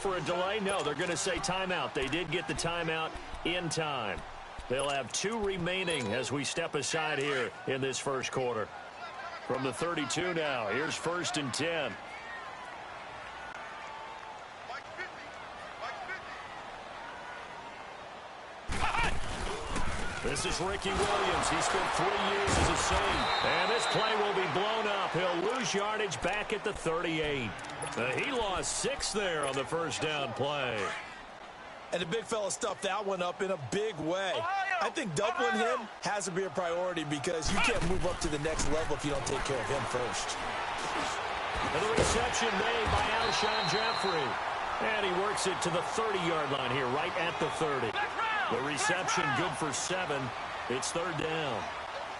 for a delay? No, they're going to say timeout. They did get the timeout in time. They'll have 2 remaining as we step aside here in this first quarter. From the 32 now, here's 1st and 10. This is Ricky Williams. He spent 3 years as a Saint. And this play will be blown up. He'll lose yardage back at the 38. He lost 6 there on the first down play. And the big fella stuffed that one up in a big way. I think doubling him has to be a priority because you can't move up to the next level if you don't take care of him first. And the reception made by Alshon Jeffrey. And he works it to the 30-yard line here, right at the 30. The reception good for 7. It's 3rd down.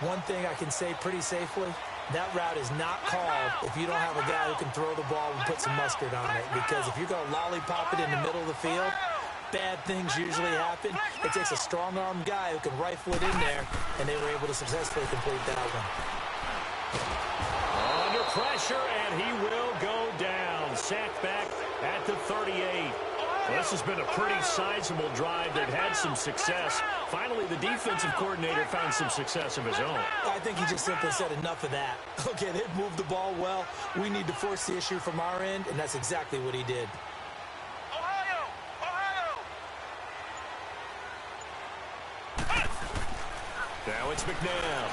One thing I can say pretty safely, that route is not called if you don't have a guy who can throw the ball and put some mustard on it. Because if you're going to lollipop it in the middle of the field, bad things usually happen. It takes a strong-armed guy who can rifle it in there, and they were able to successfully complete that one. Under pressure, and he will go down. Sacked back at the 38. Well, this has been a pretty sizable drive. They've had some success. Finally, the defensive coordinator found some success of his own. I think he just simply said enough of that. Okay, they've moved the ball well. We need to force the issue from our end, and that's exactly what he did. Now it's McNabb.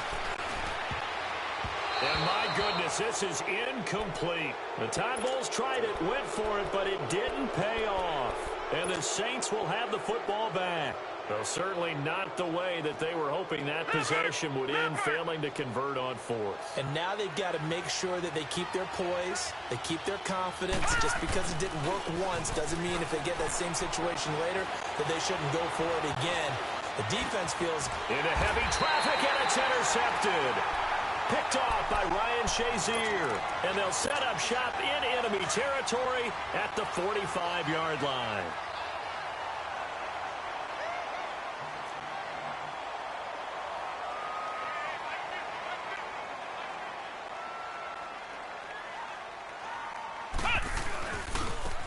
And my goodness, this is incomplete. The Tide Bulls tried it, went for it, but it didn't pay off. And the Saints will have the football back. Well, certainly not the way that they were hoping that possession would end, failing to convert on 4th. And now they've got to make sure that they keep their poise, they keep their confidence. Just because it didn't work once doesn't mean if they get that same situation later that they shouldn't go for it again. The defense feels into heavy traffic, and it's intercepted. Picked off by Ryan Shazier. And they'll set up shop in enemy territory at the 45-yard line.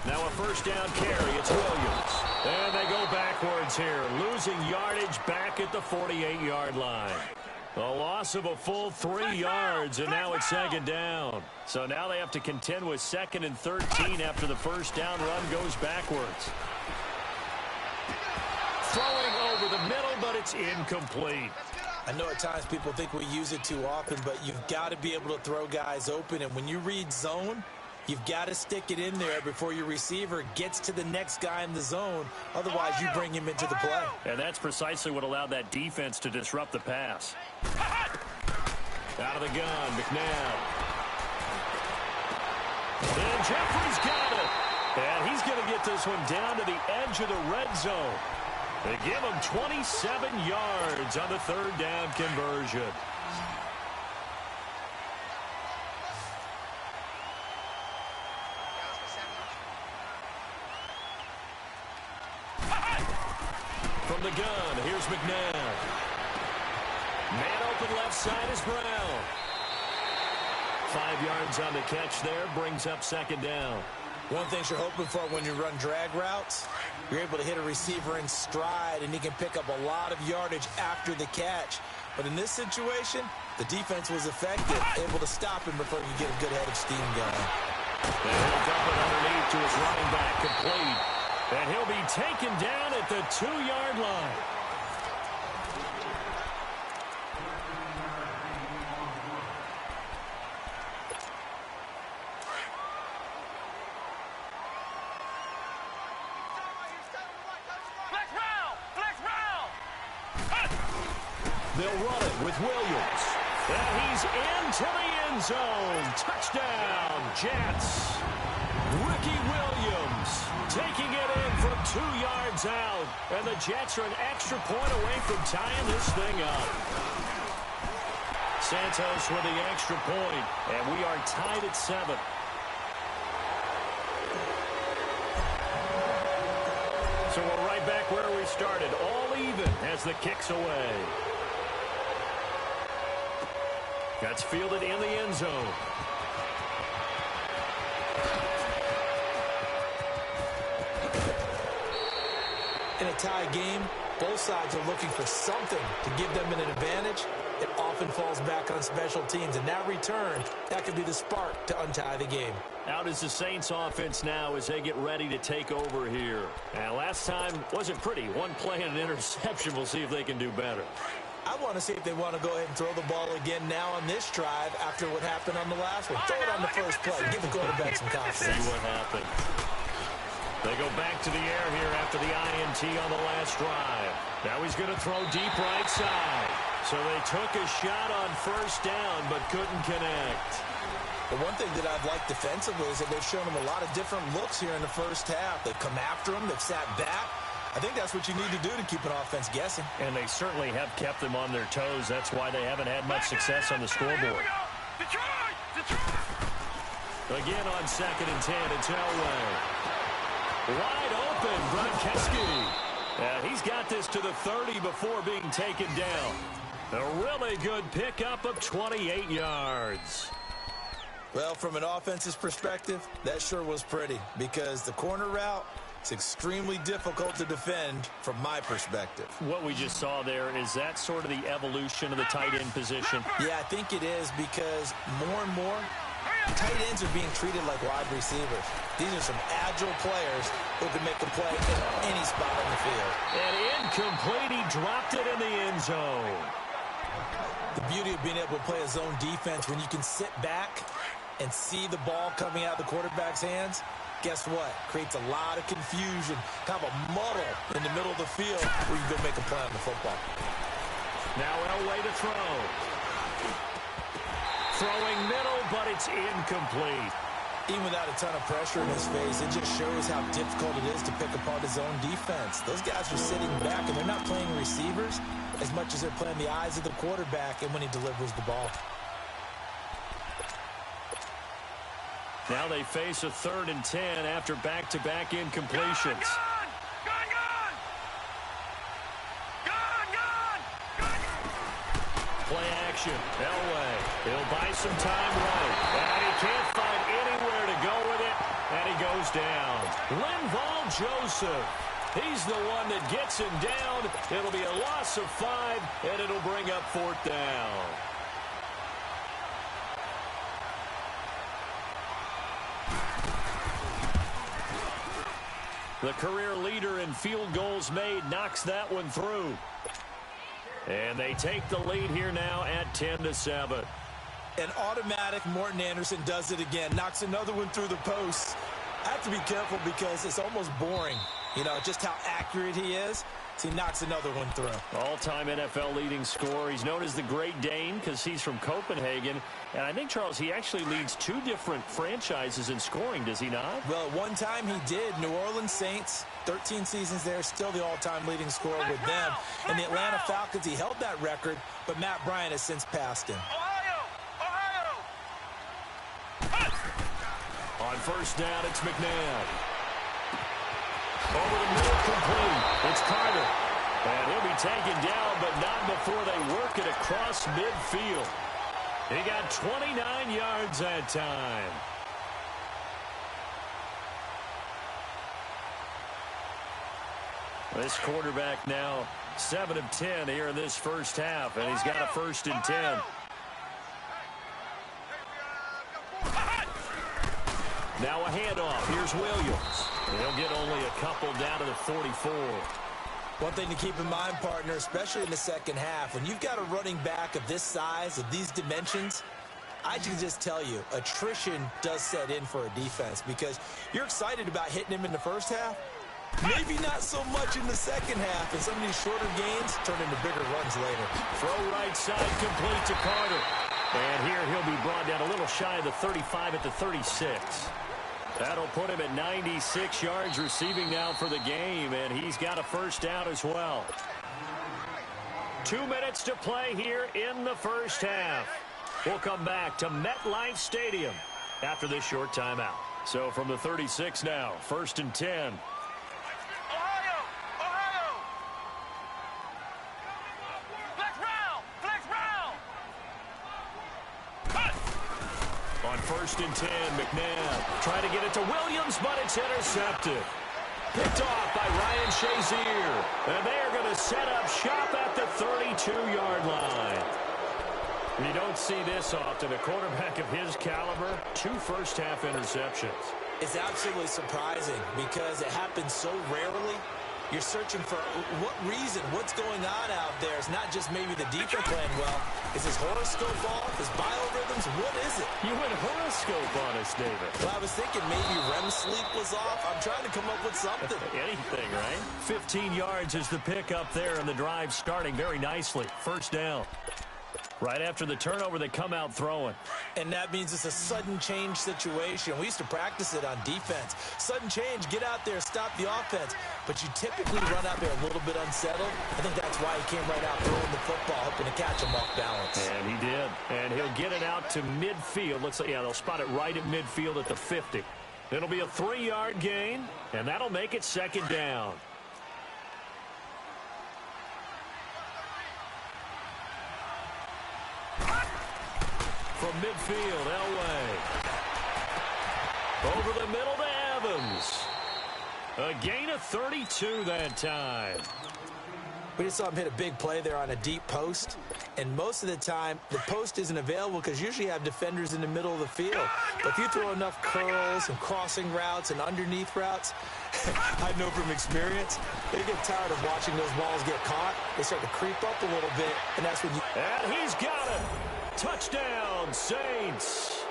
Now a first down carry. It's Williams. And they go backwards here, losing yardage back at the 48-yard line. A loss of a full 3 yards, and now it's 2nd down. So now they have to contend with 2nd and 13 after the first down run goes backwards. Throwing over the middle, but it's incomplete. I know at times people think we use it too often, but you've got to be able to throw guys open. And when you read zone, you've got to stick it in there before your receiver gets to the next guy in the zone. Otherwise, you bring him into the play. And that's precisely what allowed that defense to disrupt the pass. Out of the gun, McNabb. And Jeffrey's got it. And he's going to get this one down to the edge of the red zone. They give him 27 yards on the 3rd down conversion. From the gun, here's McNabb. Man open left side is Brown. 5 yards on the catch there, brings up 2nd down. One thing you're hoping for when you run drag routes, you're able to hit a receiver in stride, and he can pick up a lot of yardage after the catch. But in this situation, the defense was effective, able to stop him before he could get a good head of steam going. And he'll dump it underneath to his running back, complete. And he'll be taken down at the 2-yard line. They'll run it with Williams. And he's into the end zone. Touchdown, Jets. Ricky Williams taking it in from 2 yards out. And the Jets are an extra point away from tying this thing up. Santos with the extra point. And we are tied at 7. So we're right back where we started. All even as the kick's away. That's fielded in the end zone. In a tie game, both sides are looking for something to give them an advantage. It often falls back on special teams, and that return, that could be the spark to untie the game. Out is the Saints offense now as they get ready to take over here. And last time wasn't pretty. One play and an interception. We'll see if they can do better. I want to see if they want to go ahead and throw the ball again now on this drive after what happened on the last one. Throw it on the first play. Give the quarterback some confidence. See what happens. They go back to the air here after the INT on the last drive. Now he's going to throw deep right side. So they took a shot on first down but couldn't connect. The one thing that I've liked defensively is that they've shown him a lot of different looks here in the first half. They've come after him. They've sat back. I think that's what you need to do to keep an offense guessing. And they certainly have kept them on their toes. That's why they haven't had much success on the scoreboard. Again on 2nd and 10, it's Elway. Wide open, Gronkowski. And he's got this to the 30 before being taken down. A really good pickup of 28 yards. Well, from an offensive perspective, that sure was pretty because the corner route, it's extremely difficult to defend from my perspective. What we just saw there, is that sort of the evolution of the tight end position? Yeah, I think it is because more and more, tight ends are being treated like wide receivers. These are some agile players who can make a play in any spot on the field. And incomplete, he dropped it in the end zone. The beauty of being able to play a zone defense when you can sit back and see the ball coming out of the quarterback's hands, guess what? Creates a lot of confusion, kind of a muddle in the middle of the field where you go make a play on the football. Now Elway to throw. Throwing middle, but it's incomplete. Even without a ton of pressure in his face, it just shows how difficult it is to pick apart his own defense. Those guys are sitting back, and they're not playing receivers as much as they're playing the eyes of the quarterback and when he delivers the ball. Now they face a 3rd and 10 after back-to-back incompletions. Play action. Elway. He'll buy some time right. And he can't find anywhere to go with it. And he goes down. Linval Joseph. He's the one that gets him down. It'll be a loss of 5, and it'll bring up 4th down. The career leader in field goals made knocks that one through. And they take the lead here now at 10-7. An automatic Morton Anderson does it again. Knocks another one through the post. I have to be careful because it's almost boring. You know, just how accurate he is. So he knocks another one through. All-time NFL leading scorer. He's known as the Great Dane because he's from Copenhagen. And I think, Charles, he actually leads 2 different franchises in scoring, does he not? Well, at one time he did. New Orleans Saints, 13 seasons there, still the all-time leading scorer with them. And the Atlanta Falcons, he held that record, but Matt Bryant has since passed him. On first down, it's McNabb. Over the middle, complete. It's Carter. And he'll be taken down, but not before they work it across midfield. He got 29 yards that time. This quarterback now 7 of 10 here in this first half, and he's got a 1st and 10. Now a handoff. Here's Williams. He'll get only a couple down to the 44. One thing to keep in mind, partner, especially in the second half, when you've got a running back of this size, of these dimensions, I can just tell you, attrition does set in for a defense because you're excited about hitting him in the first half, maybe not so much in the second half, and some of these shorter gains turn into bigger runs later. Throw right side complete to Carter. And here he'll be brought down a little shy of the 35 at the 36. That'll put him at 96 yards receiving now for the game, and he's got a 1st down as well. 2 minutes to play here in the first half. We'll come back to MetLife Stadium after this short timeout. So from the 36 now, 1st and 10. On 1st and 10, McNabb trying to get it to Williams, but it's intercepted. picked off by Ryan Shazier. And they are going to set up shop at the 32-yard line. You don't see this often. A quarterback of his caliber, 2 first-half interceptions. It's absolutely surprising because it happens so rarely. You're searching for what reason, what's going on out there. It's not just maybe the defense playing well. Is his horoscope off? His biorhythms? What is it? You went horoscope on us, David. Well, I was thinking maybe REM sleep was off. I'm trying to come up with something. Anything, right? 15 yards is the pick up there, and the drive starting very nicely. First down. Right after the turnover, they come out throwing. And that means it's a sudden change situation. We used to practice it on defense. Sudden change, get out there, stop the offense. But you typically run out there a little bit unsettled. I think that's why he came right out throwing the football, hoping to catch him off balance. And he did. And he'll get it out to midfield. Looks like, yeah, they'll spot it right at midfield at the 50. It'll be a 3-yard gain, and that'll make it second down. From midfield, Elway. Over the middle to Evans. A gain of 32 that time. We just saw him hit a big play there on a deep post. And most of the time, the post isn't available because usually you have defenders in the middle of the field. But if you throw enough curls and crossing routes and underneath routes, I know from experience, they get tired of watching those balls get caught. They start to creep up a little bit, and that's when you... And he's got it. Touchdown, Saints.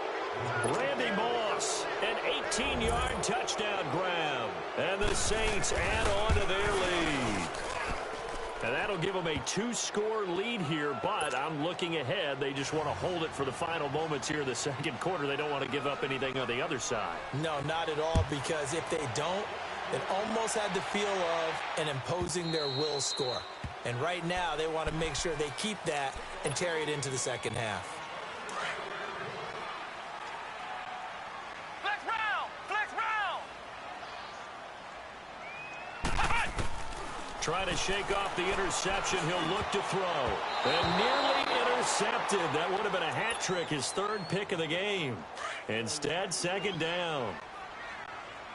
Randy Moss, an 18-yard touchdown grab. And the Saints add on to their lead. And that'll give them a 2-score lead here, but I'm looking ahead. They just want to hold it for the final moments here in the second quarter. They don't want to give up anything on the other side. No, not at all, because if they don't, it almost had the feel of an imposing their will score. And right now, they want to make sure they keep that and carry it into the second half. Flex round! Flex round! Trying to shake off the interception. He'll look to throw. And nearly intercepted. That would have been a hat trick, his 3rd pick of the game. Instead, second down.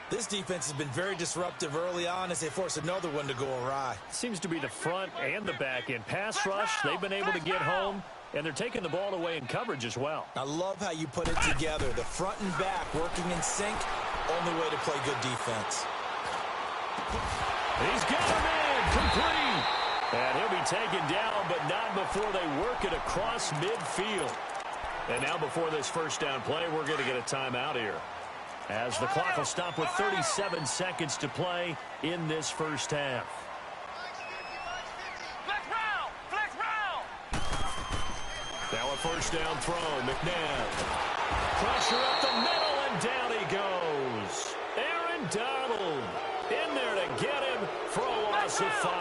This defense has been very disruptive early on as they force another one to go awry. Seems to be the front and the back end. Pass rush, they've been able to get home, and they're taking the ball away in coverage as well. I love how you put it together. The front and back working in sync, only way to play good defense. He's got him in, complete. And he'll be taken down, but not before they work it across midfield. And now before this first down play, we're going to get a timeout here, as the clock will stop with 37 seconds to play in this first half. Flex round! Flex round! Now a first down throw. McNabb. Pressure up the middle, and down he goes. Aaron Donald in there to get him for a loss of 5.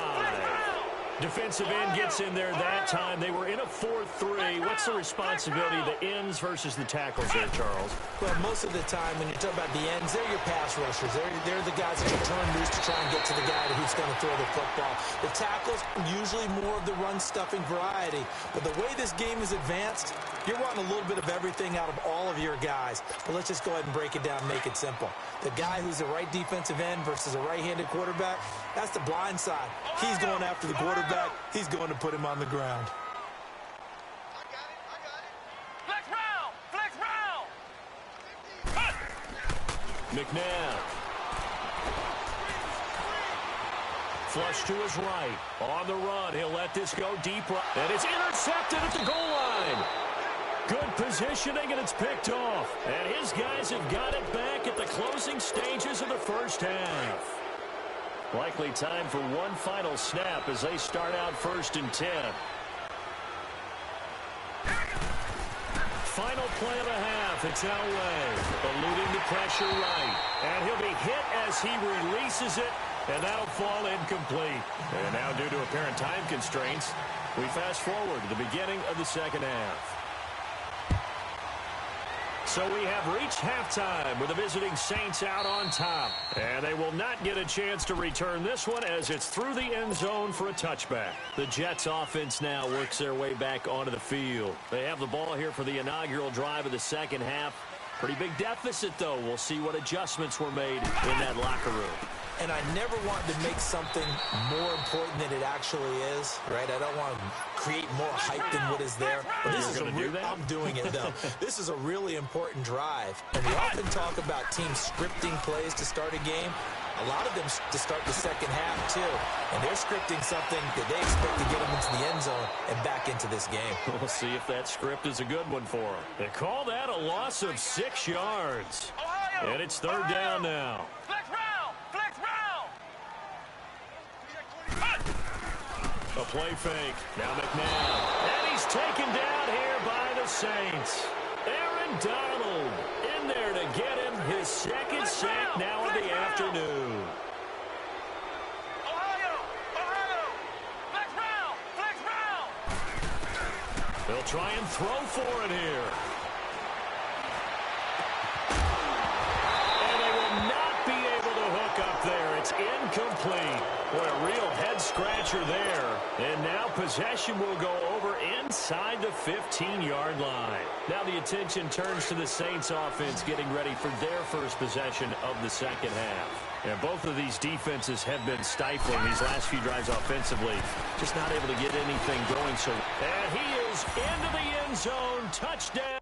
Defensive end gets in there that time. They were in a 4-3. What's the responsibility of the ends versus the tackles there, Charles? Well, most of the time when you talk about the ends, they're your pass rushers. They're the guys that you turn loose to try and get to the guy who's going to throw the football. The tackles, usually more of the run-stuffing variety. But the way this game is advanced, you're wanting a little bit of everything out of all of your guys. But let's just go ahead and break it down and make it simple. The guy who's the right defensive end versus a right-handed quarterback, that's the blind side. He's going after the quarterback. He's going to put him on the ground. I got it. Flex round! Flex round! McNabb. Flush to his right. On the run. He'll let this go deep. And it's intercepted at the goal line. Good positioning, and it's picked off. And his guys have got it back at the closing stages of the first half. Likely time for one final snap as they start out 1st and 10. Final play of the half. It's Elway, eluding the pressure right. And he'll be hit as he releases it, and that'll fall incomplete. And now, due to apparent time constraints, we fast forward to the beginning of the second half. So we have reached halftime with the visiting Saints out on top. And they will not get a chance to return this one as it's through the end zone for a touchback. The Jets offense now works their way back onto the field. They have the ball here for the inaugural drive of the second half. Pretty big deficit, though. We'll see what adjustments were made in that locker room. And I never want to make something more important than it actually is, right? I don't want to create more hype than what is there. But this is I'm doing it, though. This is a really important drive. And we often talk about teams scripting plays to start a game. A lot of them to start the second half, too. And they're scripting something that they expect to get them into the end zone and back into this game. We'll see if that script is a good one for them. They call that a loss of 6 yards. And it's third down now. Flex round! Flex round! A play fake. Now McNabb. And he's taken down here by the Saints. Aaron Donald in there to get him his second sack now of the afternoon. Ohio! Flex round! Flex round! They'll try and throw for it here. And they will not be able to hook up there. It's incomplete. What a real head-scratcher there. And now possession will go over inside the 15-yard line. Now the attention turns to the Saints offense getting ready for their first possession of the second half. And both of these defenses have been stifling these last few drives offensively. Just not able to get anything going. And he is into the end zone. Touchdown.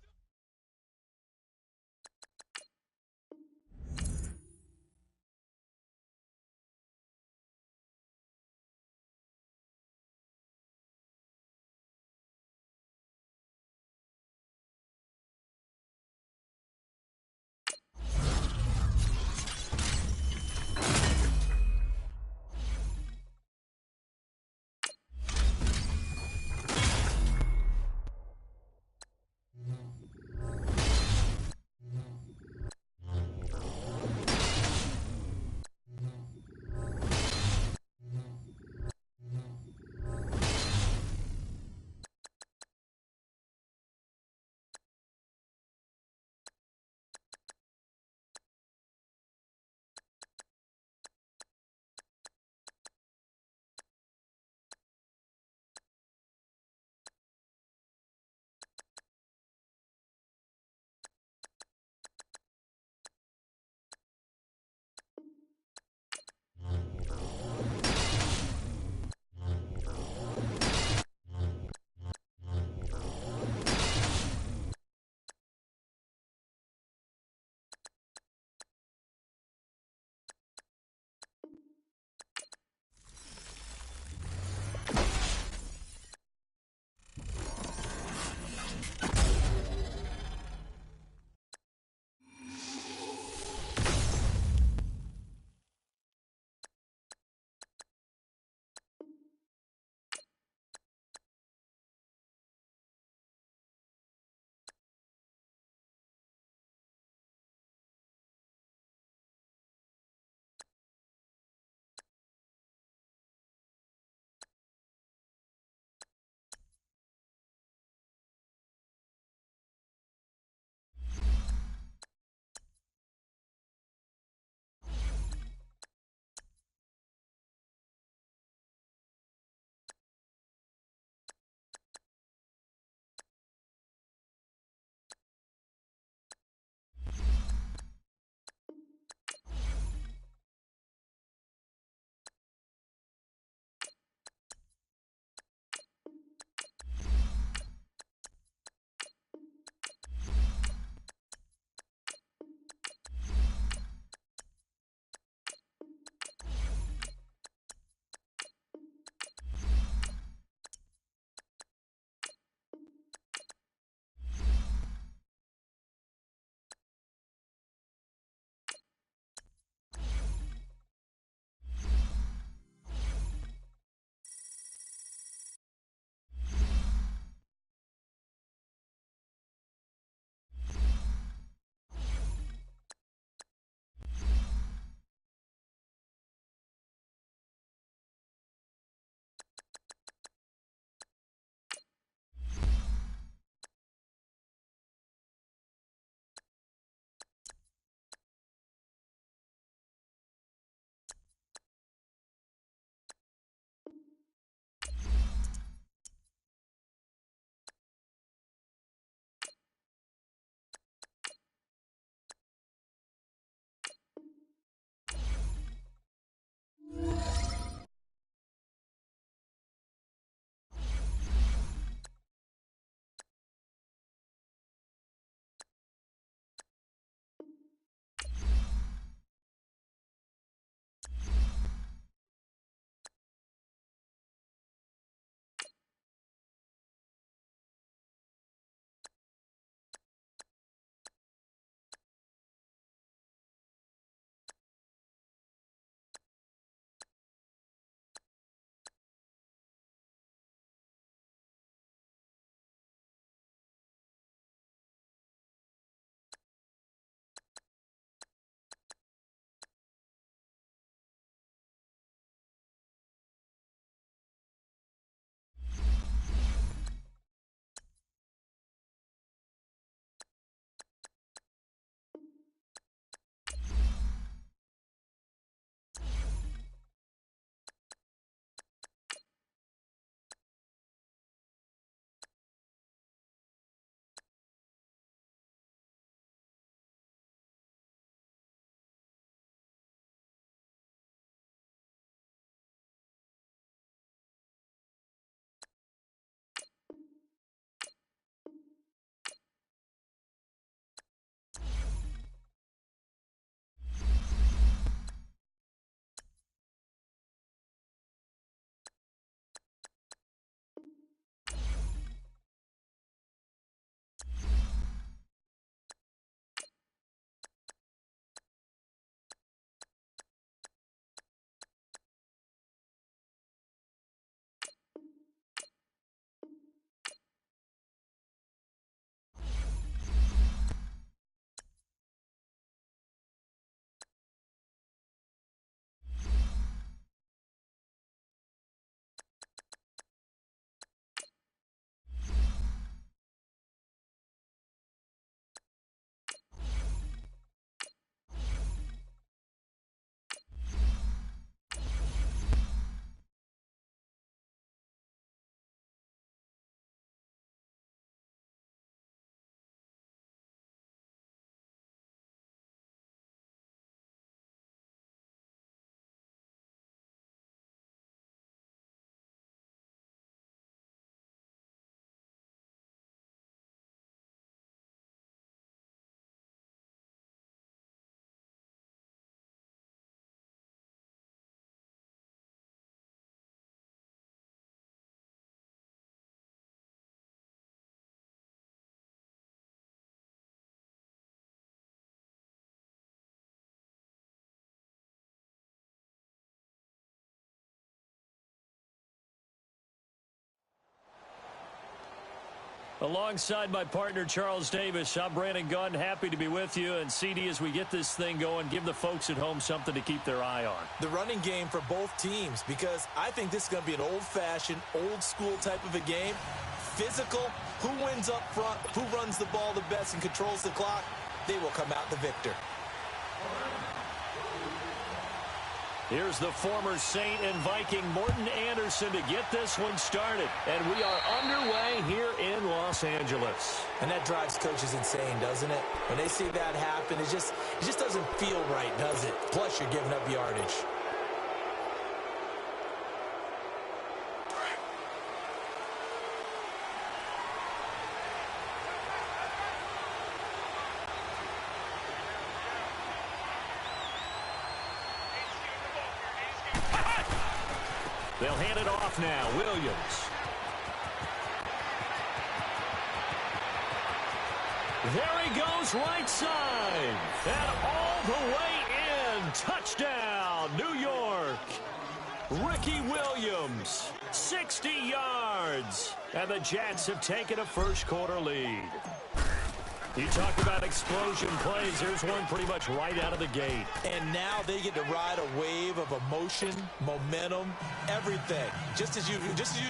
Alongside my partner, Charles Davis, I'm Brandon Gunn. Happy to be with you. And, CD, as we get this thing going, give the folks at home something to keep their eye on. The running game for both teams, because I think this is going to be an old-fashioned, old-school type of a game. Physical, who wins up front, who runs the ball the best and controls the clock, they will come out the victor. Here's the former Saint and Viking Morton Anderson to get this one started. And we are underway here in Los Angeles. And that drives coaches insane, doesn't it? When they see that happen, it just doesn't feel right, does it? Plus, you're giving up yardage. They'll hand it off now. Williams. There he goes, right side. And all the way in. Touchdown, New York. Ricky Williams, 60 yards. And the Jets have taken a first-quarter lead. You talk about explosion plays. Here's one pretty much right out of the gate. And now they get to ride a wave of emotion, momentum, everything. Just as you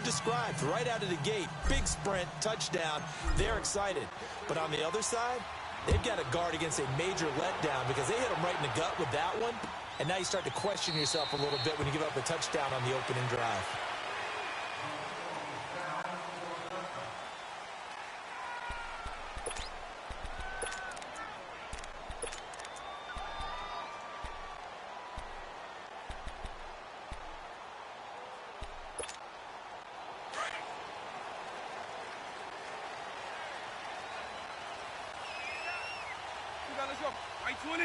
described, right out of the gate, big sprint, touchdown. They're excited. But on the other side, they've got to guard against a major letdown because they hit them right in the gut with that one. And now you start to question yourself a little bit when you give up a touchdown on the opening drive. Let's go. Right 20.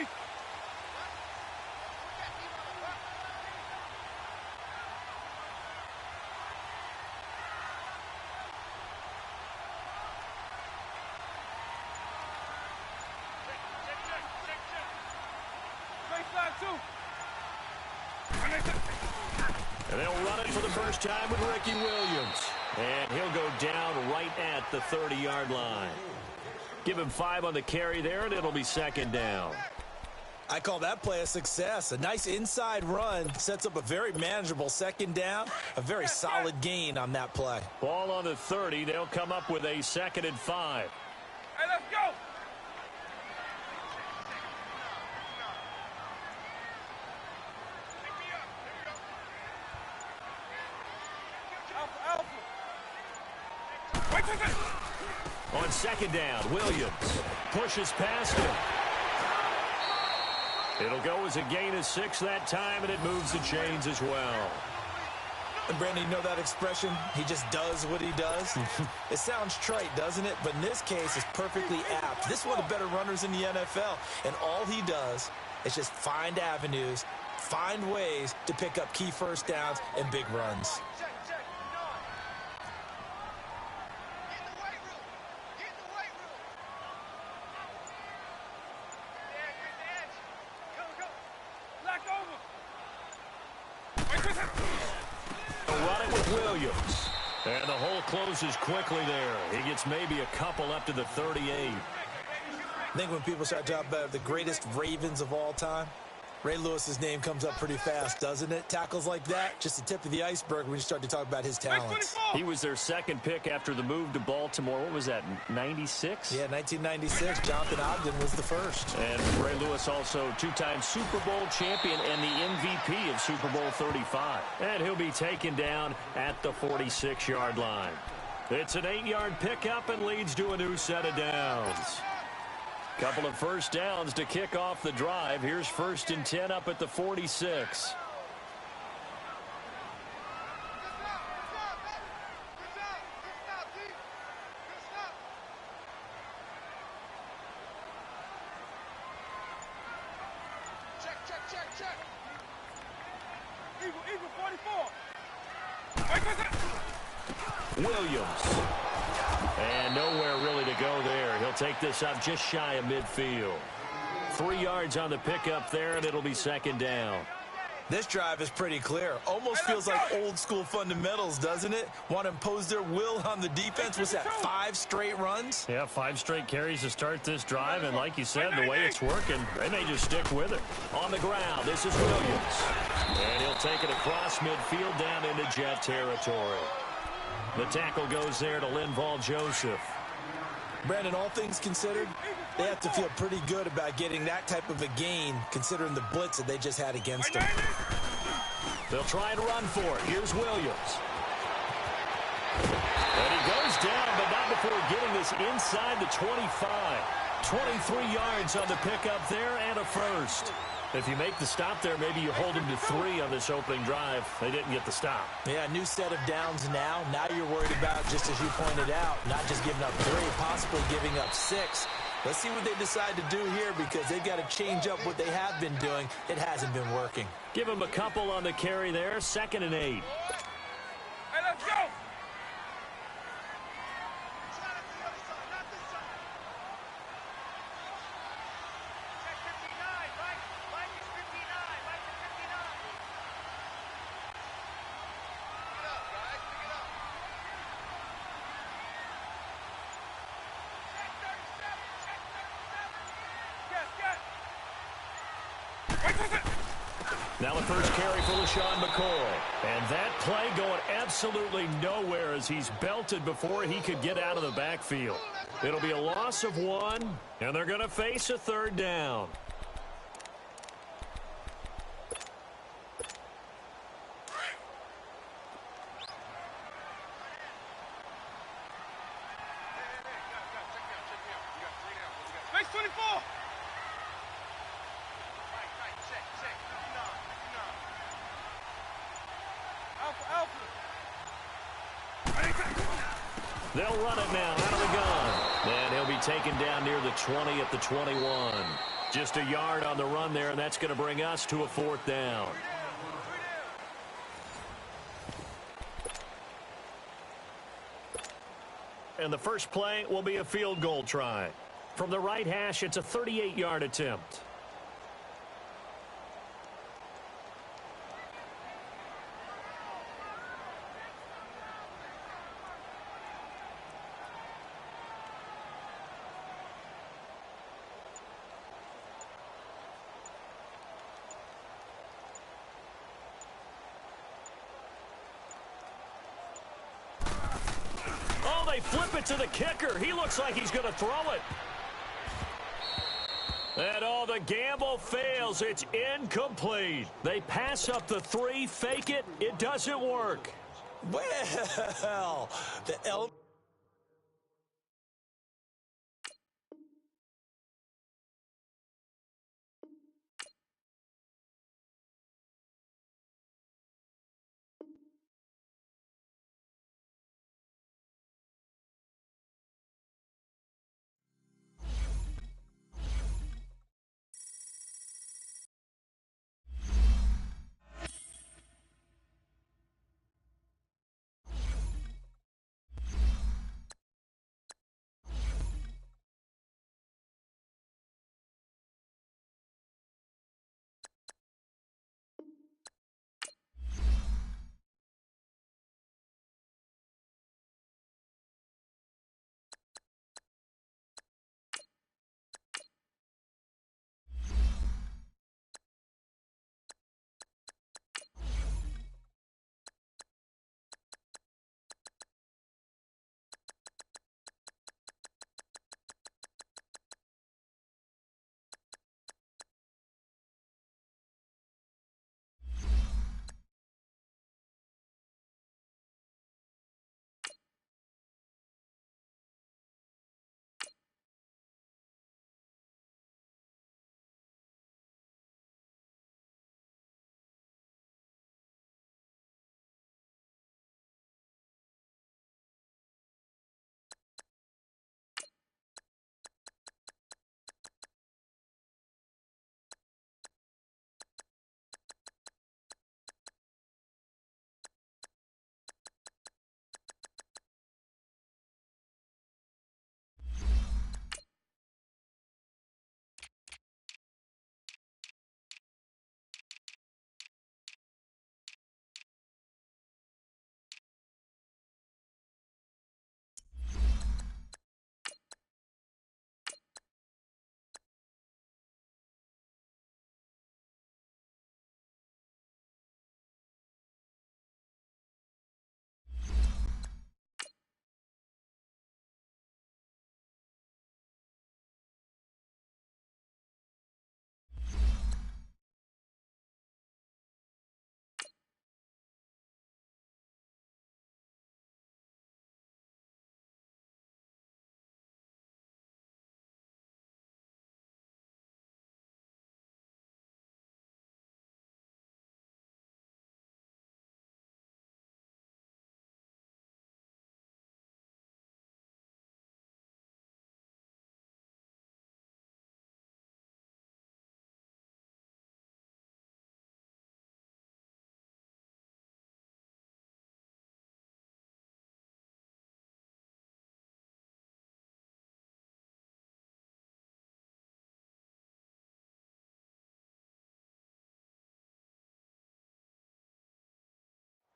And they'll run it for the first time with Ricky Williams. And he'll go down right at the 30-yard line. Give him 5 on the carry there, and it'll be second down. I call that play a success. A nice inside run sets up a very manageable second down, a very solid gain on that play. Ball on the 30. They'll come up with a 2nd and 5. Hey, let's go. On second down, Williams pushes past him. It'll go as a gain of 6 that time, and it moves the chains as well. And Brandon, you know that expression? He just does what he does. It sounds trite, doesn't it? But in this case, it's perfectly apt. This is one of the better runners in the NFL, and all he does is just find avenues, find ways to pick up key first downs and big runs. Williams. And the hole closes quickly there. He gets maybe a couple up to the 38. I think when people start talking about the greatest Ravens of all time, Ray Lewis's name comes up pretty fast, doesn't it? Tackles like that, just the tip of the iceberg when you start to talk about his talents. He was their second pick after the move to Baltimore. What was that, 96? Yeah, 1996. Jonathan Ogden was the first. And Ray Lewis also 2-time Super Bowl champion and the MVP of Super Bowl 35. And he'll be taken down at the 46-yard line. It's an 8-yard pickup and leads to a new set of downs. Couple of first downs to kick off the drive. Here's 1st and 10 up at the 46. Check. Eagle 44. Williams. And nowhere really to go there. He'll take this up just shy of midfield. 3 yards on the pickup there, and it'll be second down. This drive is pretty clear. Almost feels like old school fundamentals, doesn't it? Want to impose their will on the defense. Was that 5 straight runs? Yeah, 5 straight carries to start this drive, and like you said, the way it's working, they may just stick with it. On the ground, this is Williams. And he'll take it across midfield down into Jet territory. The tackle goes there to Linval Joseph. Brandon, all things considered, they have to feel pretty good about getting that type of a gain, considering the blitz that they just had against them. They'll try and run for it. Here's Williams. And he goes down, but not before getting this inside the 25. 23 yards on the pickup there and a first. If you make the stop there, maybe you hold them to 3 on this opening drive. They didn't get the stop. Yeah, new set of downs now. Now you're worried about, just as you pointed out, not just giving up 3, possibly giving up 6. Let's see what they decide to do here, because they've got to change up what they have been doing. It hasn't been working. Give them a couple on the carry there. 2nd and 8. Hey, let's go. Now the first carry for LaShawn McCoy. And that play going absolutely nowhere as he's belted before he could get out of the backfield. It'll be a loss of 1, and they're going to face a 3rd down. Space 24. They'll run it now out of the gun. And he'll be taken down near the 20 at the 21. Just a yard on the run there, and that's going to bring us to a 4th down. And the first play will be a field goal try. From the right hash, it's a 38-yard attempt. They flip it to the kicker. He looks like he's going to throw it. And the gamble fails. It's incomplete. They pass up the 3, fake it. It doesn't work. Well, the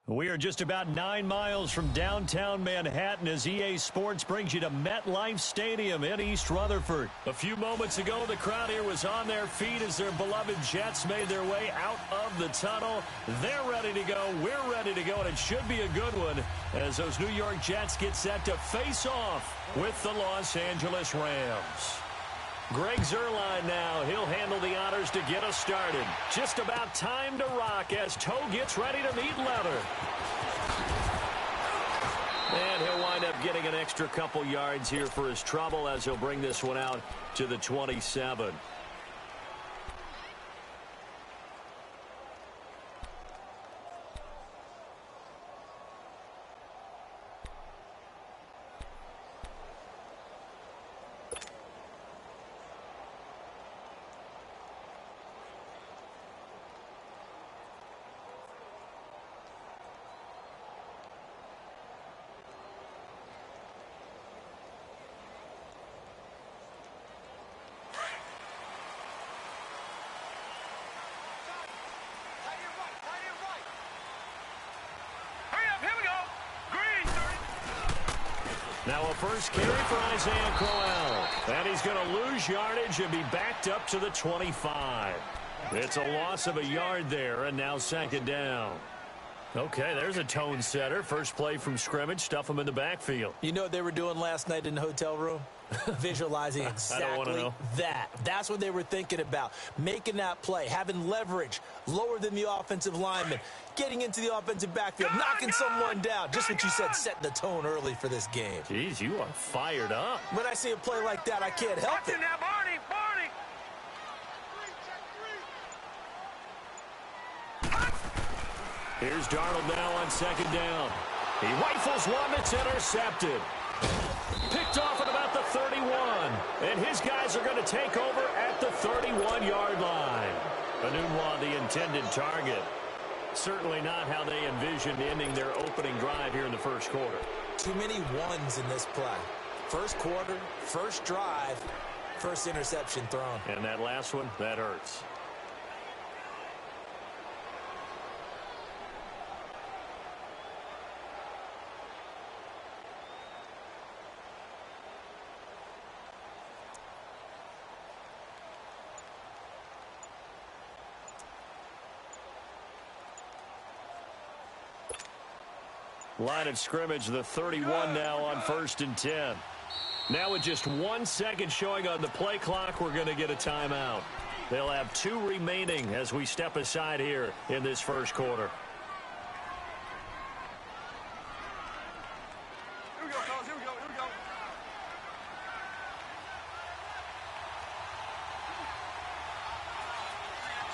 We are just about 9 miles from downtown Manhattan as EA Sports brings you to MetLife Stadium in East Rutherford. A few moments ago, the crowd here was on their feet as their beloved Jets made their way out of the tunnel. They're ready to go. We're ready to go, and it should be a good one as those New York Jets get set to face off with the Los Angeles Rams. Greg Zuerlein now. He'll handle the honors to get us started. Just about time to rock as Toe gets ready to meet leather. And he'll wind up getting an extra couple yards here for his trouble as he'll bring this one out to the 27. Now a first carry for Isaiah Crowell. And he's going to lose yardage and be backed up to the 25. It's a loss of a yard there, and now second down. Okay, there's a tone setter. First play from scrimmage, stuff him in the backfield. You know what they were doing last night in the hotel room? Visualizing exactly that. That's what they were thinking about. Making that play, having leverage, lower than the offensive lineman, getting into the offensive backfield, knocking someone down. Just what you said, setting the tone early for this game. Jeez, you are fired up. When I see a play like that, I can't help it. Now, Barney, Barney. Here's Darnold now on second down. He rifles one that's intercepted. Picked off at about the 31. And his guys are going to take over at the 31-yard line. Anunwa, the intended target. Certainly not how they envisioned ending their opening drive here in the first quarter. Too many ones in this play. First quarter, first drive, first interception thrown. And that last one, that hurts. Line of scrimmage, the 31 now on 1st and 10. Now with just 1 second showing on the play clock, we're going to get a timeout. They'll have 2 remaining as we step aside here in this first quarter. Here we go, fellas. Here we go. Here we go.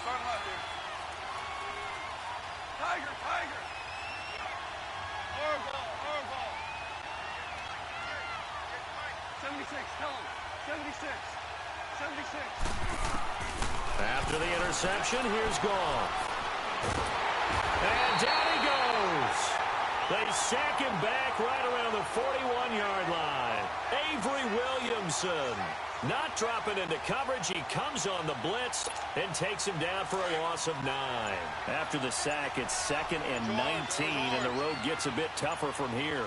Start left here. Tiger, Tiger. Our ball, our ball. 76, tell him. 76. 76. After the interception, here's Goff. And down he goes. They sack him back right around the 41-yard line. Avery Williamson not dropping into coverage. He comes on the blitz and takes him down for a loss of 9. After the sack, it's 2nd and 19, and the road gets a bit tougher from here.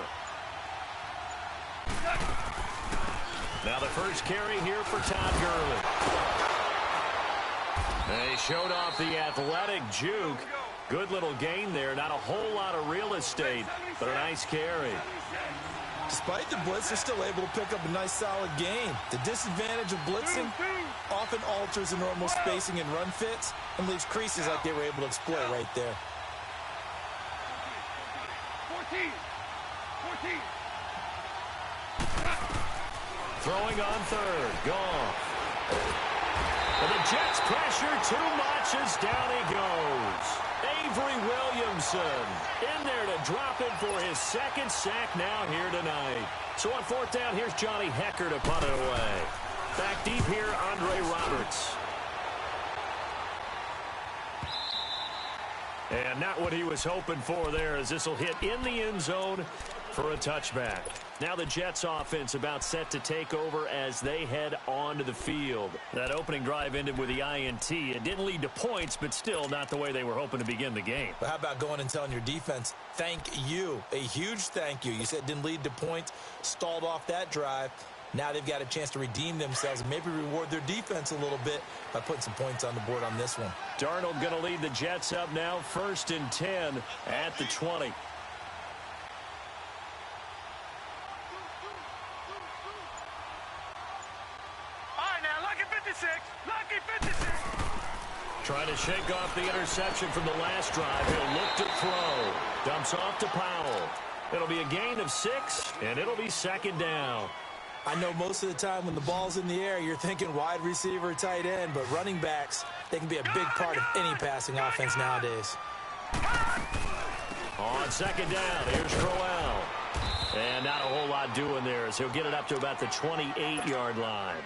Now the first carry here for Todd Gurley. They showed off the athletic juke. Good little gain there. Not a whole lot of real estate, but a nice carry. Despite the blitz, they're still able to pick up a nice solid gain. The disadvantage of blitzing often alters the normal spacing and run fits and leaves creases like they were able to exploit right there. 14. 14. Throwing on 3rd. Goff. And the Jets pressure too much as down he goes. Avery Williamson in there to drop it for his 2nd sack now here tonight. So on 4th down, here's Johnny Hecker to punt it away. Back deep here, Andre Roberts. And not what he was hoping for there as this will hit in the end zone for a touchback. Now the Jets offense about set to take over as they head onto the field. That opening drive ended with the INT. It didn't lead to points, but still not the way they were hoping to begin the game. But how about going and telling your defense, thank you, a huge thank you. You said it didn't lead to points, stalled off that drive. Now they've got a chance to redeem themselves and maybe reward their defense a little bit by putting some points on the board on this one. Darnold going to lead the Jets up now, 1st and 10 at the 20. Trying to shake off the interception from the last drive. He'll look to throw. Dumps off to Powell. It'll be a gain of 6, and it'll be 2nd down. I know most of the time when the ball's in the air, you're thinking wide receiver, tight end, but running backs, they can be a big part of any passing offense nowadays. On 2nd down, here's Crowell. And not a whole lot doing there as he'll get it up to about the 28-yard line.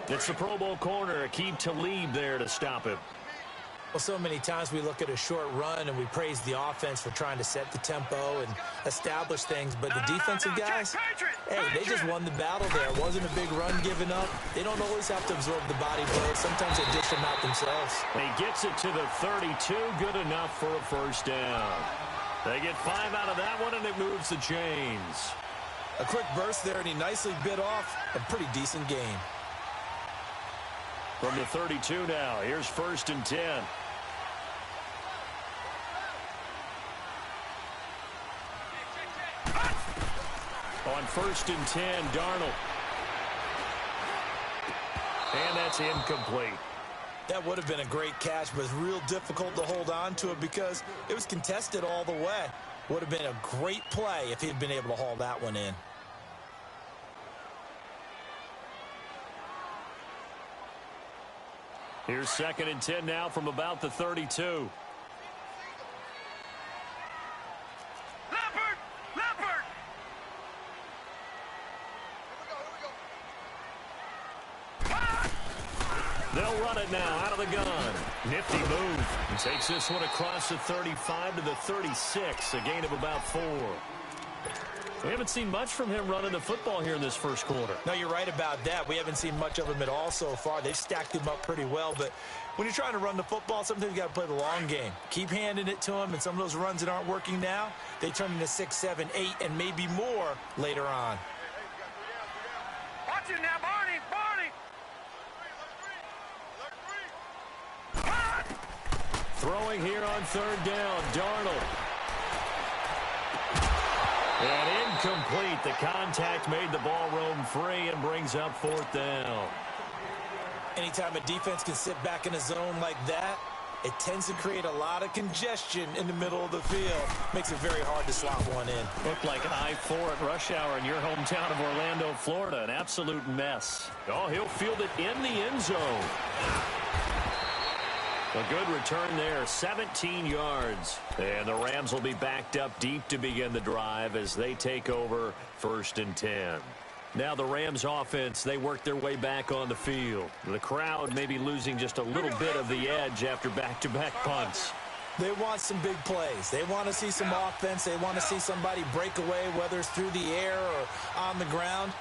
It's the Pro Bowl corner, Aqib Talib there to stop him. Well, so many times we look at a short run and we praise the offense for trying to set the tempo and establish things, but the defensive guys, hey, they just won the battle there. It wasn't a big run given up. They don't always have to absorb the body blows. Sometimes they dish them out themselves. He gets it to the 32, good enough for a 1st down. They get 5 out of that one, and it moves the chains. A quick burst there, and he nicely bit off a pretty decent gain. From the 32 now, here's 1st and 10. On 1st and 10, Darnold. And that's incomplete. That would have been a great catch, but it's real difficult to hold on to it because it was contested all the way. Would have been a great play if he'd been able to haul that one in. Here's 2nd and 10 now from about the 32. They'll run it now out of the gun. Nifty move. He takes this one across the 35 to the 36, a gain of about 4. We haven't seen much from him running the football here in this first quarter. No, you're right about that. We haven't seen much of him at all so far. They've stacked him up pretty well, but when you're trying to run the football, sometimes you got to play the long game. Keep handing it to him, and some of those runs that aren't working now, they turn into 6, 7, 8, and maybe more later on. Watch it now, Barney! Throwing here on 3rd down, Darnold. And incomplete. The contact made the ball roam free and brings up 4th down. Anytime a defense can sit back in a zone like that, it tends to create a lot of congestion in the middle of the field. Makes it very hard to slot one in. Looked like an I-4 at rush hour in your hometown of Orlando, Florida. An absolute mess. Oh, he'll field it in the end zone. A good return there, 17 yards. And the Rams will be backed up deep to begin the drive as they take over 1st and 10. Now the Rams offense, they work their way back on the field. The crowd may be losing just a little bit of the edge after back-to-back punts. They want some big plays. They want to see some offense. They want to see somebody break away, whether it's through the air or on the ground.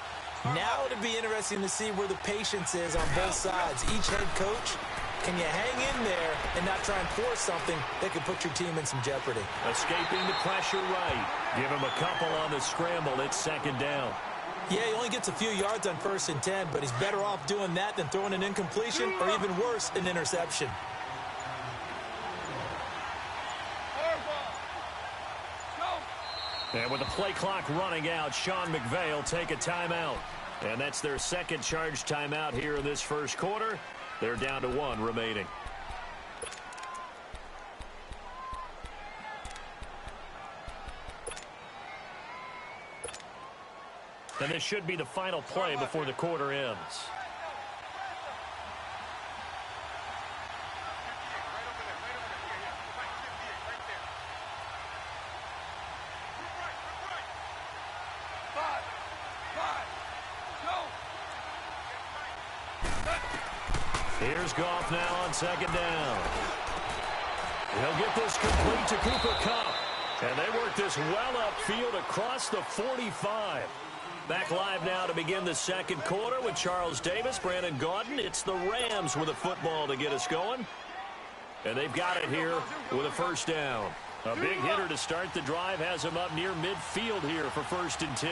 Now it'll be interesting to see where the patience is on both sides. Each head coach, can you hang in there and not try and force something that could put your team in some jeopardy? Escaping the pressure right. Give him a couple on the scramble. It's 2nd down. Yeah, he only gets a few yards on 1st and 10, but he's better off doing that than throwing an incompletion or even worse, an interception. And with the play clock running out, Sean McVay will take a timeout. And that's their 2nd charge timeout here in this first quarter. They're down to 1 remaining. And this should be the final play before the quarter ends. Here's Goff now on 2nd down. He'll get this complete to Cooper Kupp. And they work this well upfield across the 45. Back live now to begin the second quarter with Charles Davis, Brandon Gaudin. It's the Rams with a football to get us going. And they've got it here with a first down. A big hitter to start the drive has him up near midfield here for 1st and 10.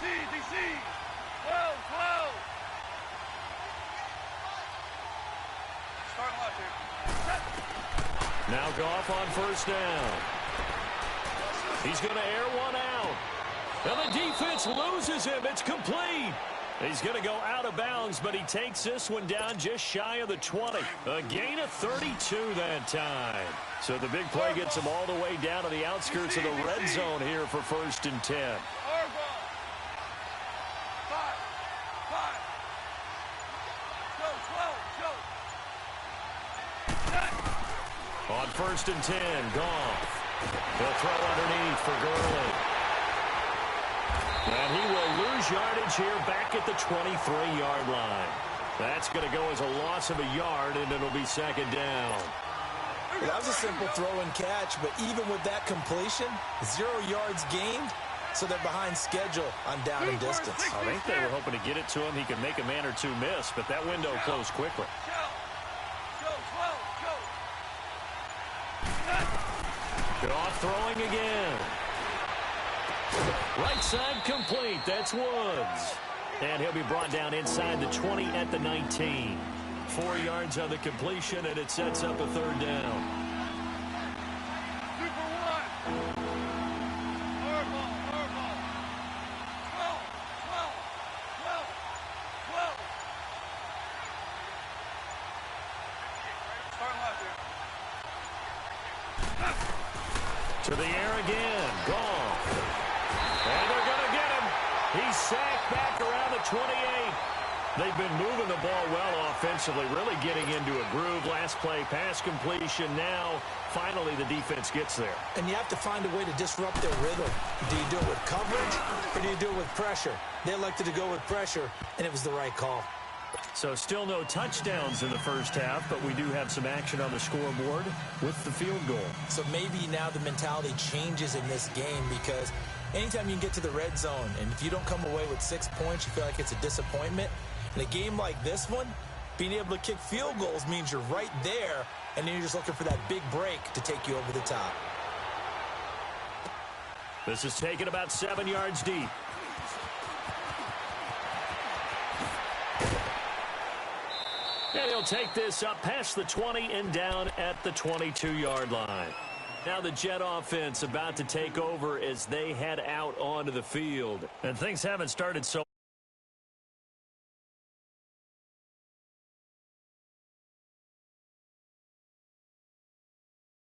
DC. 12. Start left here. Now Goff on first down. He's going to air one out. And the defense loses him. It's complete. He's going to go out of bounds, but he takes this one down just shy of the 20. A gain of 32 that time. So the big play gets him all the way down to the outskirts of the red zone here for 1st and 10. On 1st and 10, Goff. He'll throw underneath for Gurley. And he will lose yardage here back at the 23-yard line. That's going to go as a loss of a yard, and it'll be 2nd down. Well, that was a simple throw and catch, but even with that completion, 0 yards gained, so they're behind schedule on down and distance. I think they were hoping to get it to him. He could make a man or two miss, but that window closed quickly. Goff throwing again. Right side complete. That's Woods. And he'll be brought down inside the 20 at the 19. 4 yards on the completion, and it sets up a 3rd down. To the air again. Goff. And they're going to get him. He's sacked back around the 28. They've been moving the ball well offensively, really getting into a groove. Last play, pass completion. Now, finally, the defense gets there. And you have to find a way to disrupt their rhythm. Do you do it with coverage, or do you do it with pressure? They elected to go with pressure, and it was the right call. So still no touchdowns in the first half, but we do have some action on the scoreboard with the field goal. So maybe now the mentality changes in this game, because anytime you can get to the red zone, and if you don't come away with 6 points, you feel like it's a disappointment. In a game like this one, being able to kick field goals means you're right there, and then you're just looking for that big break to take you over the top. This is taken about 7 yards deep. And he'll take this up past the 20 and down at the 22-yard line. Now the Jet offense about to take over as they head out onto the field. And things haven't started so